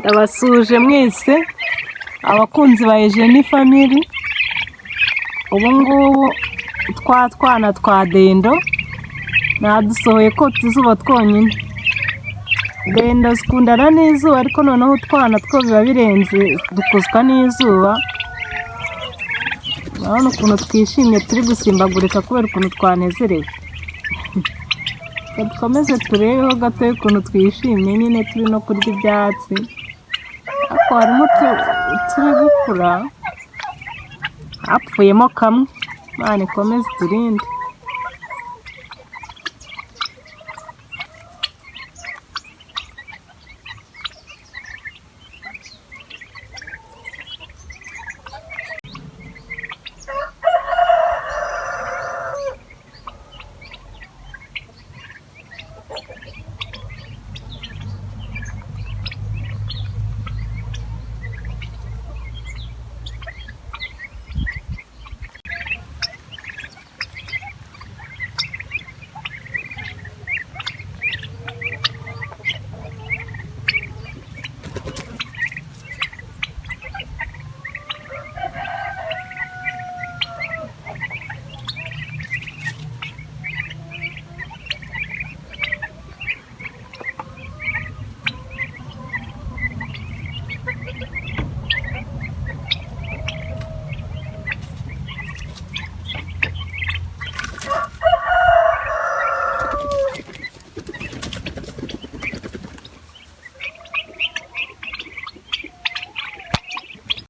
Ndabasuje mwese abakunzi ba Eugenie Family. Ubu ngubu twana twa Dendo nadusohoye ko tuzuba twonyine. Dendo zikundana n'izuba, ariko noneho utwana two biba birenze dukuzwa n'izuba. Urabona ukuntu twishimye turi gusimbagurika kubera ukuntu twanezerewe. Dukomeze turebeho gato ukuntu twishimye nyine turi no kurya ibyatsi. Ariko harimo turi gukura hapfuyemo kamwe. Imana ikomeze iturinde.